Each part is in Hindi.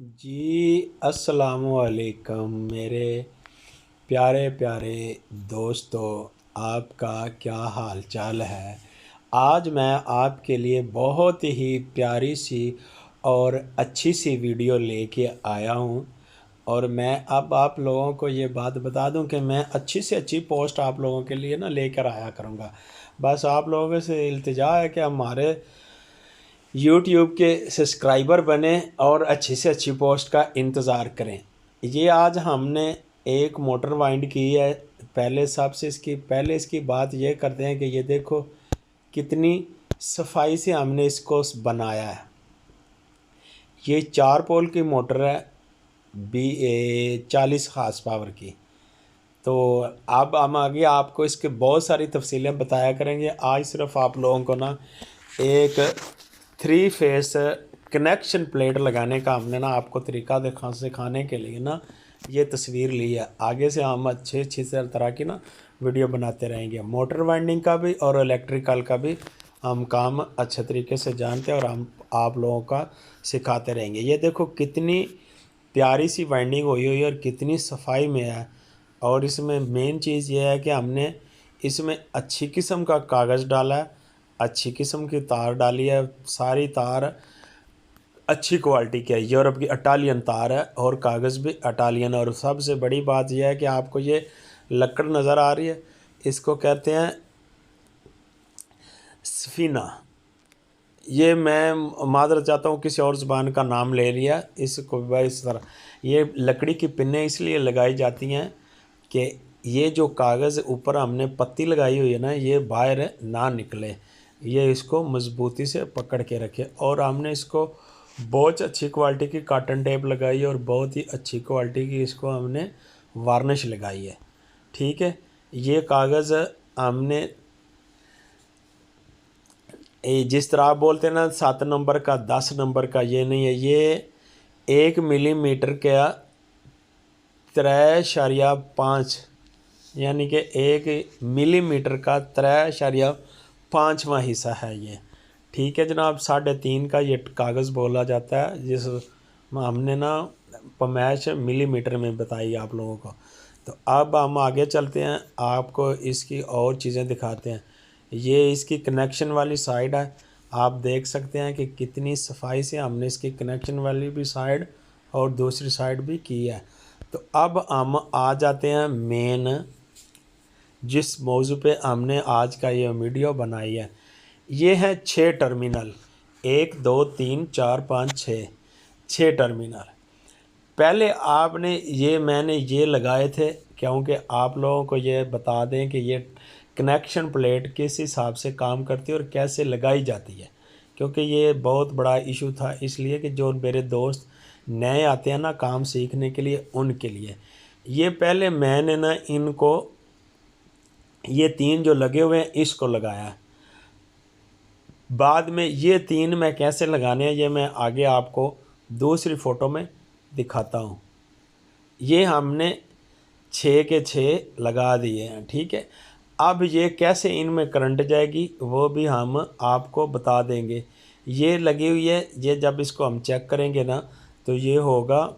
जी अस्सलामु अलैकुम मेरे प्यारे प्यारे दोस्तों। आपका क्या हाल चाल है। आज मैं आपके लिए बहुत ही प्यारी सी और अच्छी सी वीडियो लेके आया हूँ। और मैं अब आप लोगों को ये बात बता दूं कि मैं अच्छी से अच्छी पोस्ट आप लोगों के लिए ना लेकर आया करूँगा। बस आप लोगों से इल्तिजा है कि हमारे यूट्यूब के सब्सक्राइबर बने और अच्छी से अच्छी पोस्ट का इंतज़ार करें। ये आज हमने एक मोटर वाइंड की है। पहले इसकी बात ये करते हैं कि ये देखो कितनी सफाई से हमने इसको बनाया है। ये 4 पोल की मोटर है, 40 हार्स पावर की। तो अब हम आगे आपको इसके बहुत सारी तफसीलें बताया करेंगे। आज सिर्फ आप लोगों को ना एक 3 फेस कनेक्शन प्लेट लगाने का हमने ना आपको तरीका सिखाने के लिए ना ये तस्वीर ली है। आगे से हम अच्छी तरह की ना वीडियो बनाते रहेंगे। मोटर वाइंडिंग का भी और इलेक्ट्रिकल का भी हम काम अच्छे तरीके से जानते हैं और हम आप लोगों का सिखाते रहेंगे। ये देखो कितनी प्यारी सी वाइंडिंग हुई हुई है और कितनी सफाई में है। और इसमें मेन चीज़ ये है कि हमने इसमें अच्छी किस्म का कागज़ डाला है, अच्छी किस्म की तार डाली है। सारी तार अच्छी क्वालिटी की है, यूरोप की इटालियन तार है और कागज़ भी इटालियन। और सबसे बड़ी बात यह है कि आपको ये लकड़ नज़र आ रही है, इसको कहते हैं सफीना। ये मैं मादर चाहता हूँ किसी और ज़ुबान का नाम ले लिया इसको। इस तरह ये लकड़ी की पिनें इसलिए लगाई जाती हैं कि ये जो कागज़ ऊपर हमने पत्ती लगाई हुई है ना, ये बाहर ना निकले, ये इसको मज़बूती से पकड़ के रखे। और हमने इसको बहुत अच्छी क्वालिटी की कॉटन टेप लगाई है और बहुत ही अच्छी क्वालिटी की इसको हमने वार्निश लगाई है। ठीक है, ये कागज़ हमने जिस तरह आप बोलते हैं ना 7 नंबर का 10 नंबर का, ये नहीं है। ये 1 मिलीमीटर का 3.5 यानी कि 1 मिलीमीटर का 3.5वां हिस्सा है ये। ठीक है जनाब, 3.5 का ये कागज़ बोला जाता है, जिस हमने ना पैमाइश मिलीमीटर में बताई आप लोगों को। तो अब हम आगे चलते हैं, आपको इसकी और चीज़ें दिखाते हैं। ये इसकी कनेक्शन वाली साइड है। आप देख सकते हैं कि कितनी सफाई से हमने इसकी कनेक्शन वाली भी साइड और दूसरी साइड भी की है। तो अब हम आ जाते हैं मेन जिस मौजू पे हमने आज का ये वीडियो बनाई है। ये है 6 टर्मिनल, 1 2 3 4 5 6, 6 टर्मिनल। पहले मैंने ये लगाए थे क्योंकि आप लोगों को ये बता दें कि ये कनेक्शन प्लेट किस हिसाब से काम करती है और कैसे लगाई जाती है। क्योंकि ये बहुत बड़ा इशू था, इसलिए कि जो मेरे दोस्त नए आते हैं ना काम सीखने के लिए, उनके लिए ये पहले मैंने ना इनको ये 3 जो लगे हुए हैं इसको लगाया है। बाद में ये 3 मैं कैसे लगाने हैं ये मैं आगे आपको दूसरी फ़ोटो में दिखाता हूँ। ये हमने 6 के 6 लगा दिए हैं। ठीक है, अब ये कैसे इनमें करंट जाएगी वो भी हम आपको बता देंगे। ये लगी हुई है, ये जब इसको हम चेक करेंगे ना तो ये होगा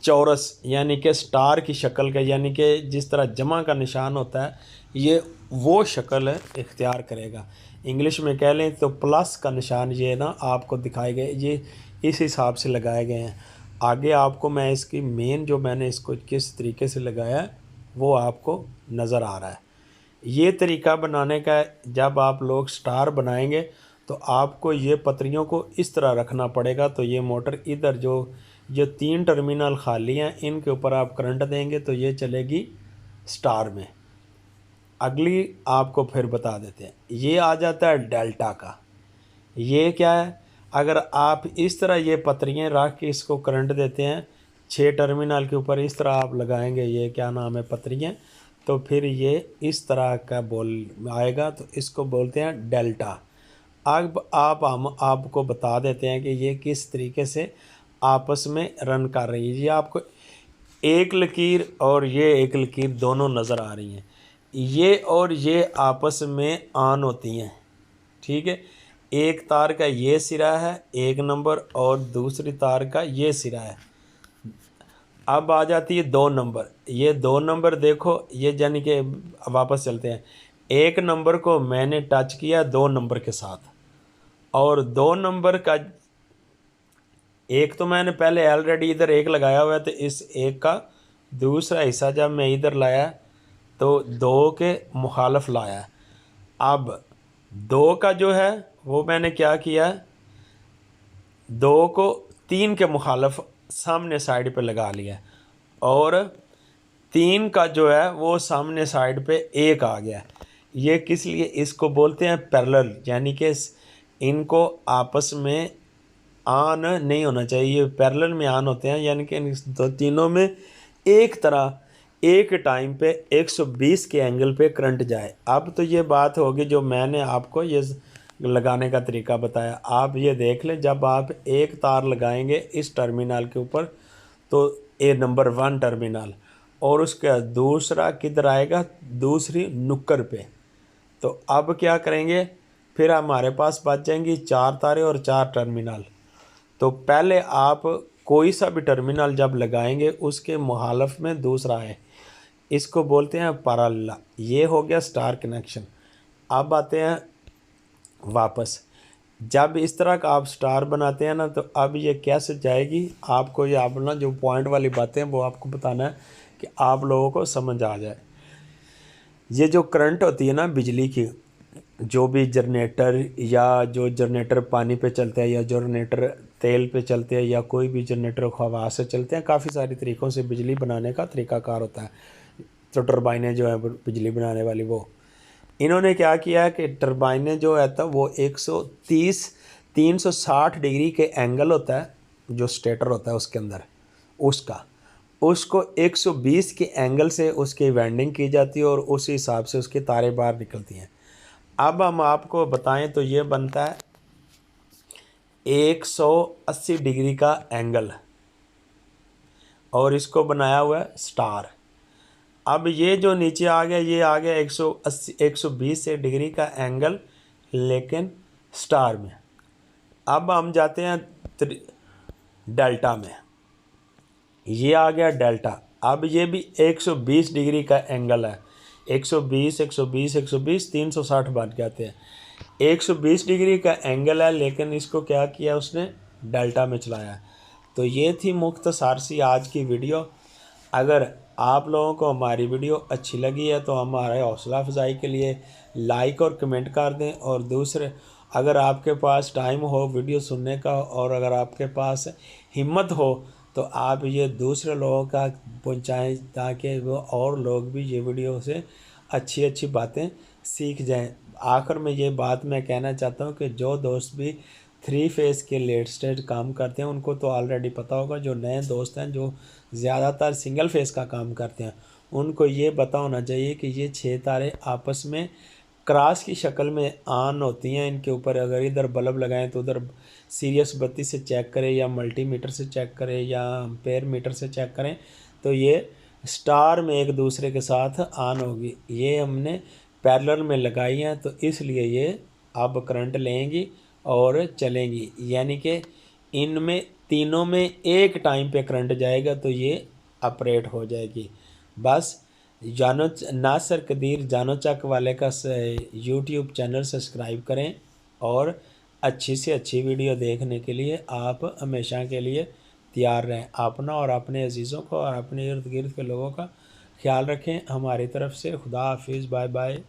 चौरस यानी कि स्टार की शक्ल का, यानी कि जिस तरह जमा का निशान होता है ये वो शक्ल इख्तियार करेगा। इंग्लिश में कह लें तो प्लस का निशान ये ना आपको दिखाए गए, ये इस हिसाब से लगाए गए हैं। आगे आपको मैं इसकी मेन जो मैंने इसको किस तरीके से लगाया है वो आपको नज़र आ रहा है। ये तरीका बनाने का जब आप लोग स्टार बनाएंगे तो आपको ये पतरियों को इस तरह रखना पड़ेगा। तो ये मोटर इधर जो 3 टर्मिनल खाली हैं इनके ऊपर आप करंट देंगे तो ये चलेगी स्टार में। अगली आपको फिर बता देते हैं, ये आ जाता है डेल्टा का। ये क्या है, अगर आप इस तरह ये पतरियाँ रख के इसको करंट देते हैं 6 टर्मिनल के ऊपर, इस तरह आप लगाएंगे ये क्या नाम है पतरियाँ, तो फिर ये इस तरह का बोल आएगा, तो इसको बोलते हैं डेल्टा। अब हम आपको बता देते हैं कि ये किस तरीके से आपस में रन कर रही है। ये आपको एक लकीर और ये एक लकीर दोनों नज़र आ रही हैं, ये और ये आपस में ऑन होती हैं। ठीक है, एक तार का ये सिरा है 1 नंबर और दूसरी तार का ये सिरा है। अब आ जाती है 2 नंबर। ये 2 नंबर देखो, ये यानी कि वापस चलते हैं। 1 नंबर को मैंने टच किया 2 नंबर के साथ, और 2 नंबर का एक तो मैंने पहले ऑलरेडी इधर 1 लगाया हुआ है, तो इस 1 का दूसरा हिस्सा जब मैं इधर लाया तो 2 के मुखालफ लाया। अब 2 का जो है वो मैंने क्या किया, 2 को 3 के मुखालफ सामने साइड पे लगा लिया, और 3 का जो है वो सामने साइड पे 1 आ गया। ये किस लिए, इसको बोलते हैं पैरेलल, यानी कि इनको आपस में ऑन नहीं होना चाहिए, पैरेलल में ऑन होते हैं, यानी कि इन तीनों में एक तरह एक टाइम पे 120 के एंगल पे करंट जाए। अब तो ये बात होगी जो मैंने आपको ये लगाने का तरीका बताया। आप ये देख लें, जब आप एक तार लगाएंगे इस टर्मिनल के ऊपर तो ये नंबर 1 टर्मिनल, और उसका दूसरा किधर आएगा, दूसरी नुक्कड़ पे। तो अब क्या करेंगे, फिर हमारे पास बच जाएंगी 4 तारें और 4 टर्मिनल। तो पहले आप कोई सा भी टर्मिनल जब लगाएंगे उसके मुखालफ में दूसरा है, इसको बोलते हैं पैरेलल। ये हो गया स्टार कनेक्शन। अब आते हैं वापस, जब इस तरह का आप स्टार बनाते हैं ना, तो अब ये कैसे जाएगी, आपको ये आप ना जो पॉइंट वाली बातें हैं वो आपको बताना है कि आप लोगों को समझ आ जाए। ये जो करंट होती है ना बिजली की, जो भी जनरेटर या जो जनरेटर पानी पे चलते हैं या जनरेटर तेल पे चलते हैं या कोई भी जनरेटर हवा से चलते हैं, काफ़ी सारे तरीक़ों से बिजली बनाने का तरीक़ाकार होता है। तो टरबाइनें जो है बिजली बनाने वाली, वो इन्होंने क्या किया है कि टरबाइनें जो है तो वो 360 डिग्री के एंगल होता है जो स्टेटर होता है उसके अंदर, उसको 120 के एंगल से उसकी वेंडिंग की जाती है और उस हिसाब से उसकी तारें बाहर निकलती हैं। अब हम आपको बताएं तो ये बनता है 180 डिग्री का एंगल, और इसको बनाया हुआ है स्टार। अब ये जो नीचे आ गया, ये आ गया 120 डिग्री का एंगल, लेकिन स्टार में। अब हम जाते हैं डेल्टा में, ये आ गया डेल्टा। अब ये भी 120 डिग्री का एंगल है, 120 120 120 360 बन जाते हैं। 120 डिग्री का एंगल है, लेकिन इसको क्या किया उसने, डेल्टा में चलाया। तो ये थी मुख्तसर सी आज की वीडियो। अगर आप लोगों को हमारी वीडियो अच्छी लगी है तो हमारे हौसला अफजाई के लिए लाइक और कमेंट कर दें, और दूसरे अगर आपके पास टाइम हो वीडियो सुनने का और अगर आपके पास हिम्मत हो तो आप ये दूसरे लोगों का पहुंचाएं, ताकि वो और लोग भी ये वीडियो से अच्छी अच्छी बातें सीख जाएं। आखिर में ये बात मैं कहना चाहता हूं कि जो दोस्त भी 3 फेज़ के लेटेस्ट काम करते हैं उनको तो ऑलरेडी पता होगा, जो नए दोस्त हैं जो ज़्यादातर सिंगल फेज़ का काम करते हैं उनको ये पता होना चाहिए कि ये 6 तारें आपस में क्रॉस की शक्ल में ऑन होती हैं। इनके ऊपर अगर इधर बल्ब लगाएं तो उधर सीरियस बत्ती से चेक करें या मल्टीमीटर से चेक करें या एम्पेयर मीटर से चेक करें, तो ये स्टार में एक दूसरे के साथ ऑन होगी। ये हमने पैरेलल में लगाई हैं, तो इसलिए ये अब करंट लेंगी और चलेंगी, यानी कि इनमें तीनों में एक टाइम पे करंट जाएगा तो ये ऑपरेट हो जाएगी। बस जानो नासिर कदीर जानो चक वाले का यूट्यूब चैनल सब्सक्राइब करें, और अच्छी से अच्छी वीडियो देखने के लिए आप हमेशा के लिए तैयार रहें। अपना और अपने अजीज़ों को और अपने इर्द गिर्द के लोगों का ख्याल रखें। हमारी तरफ से खुदा हाफिज़, बाय बाय।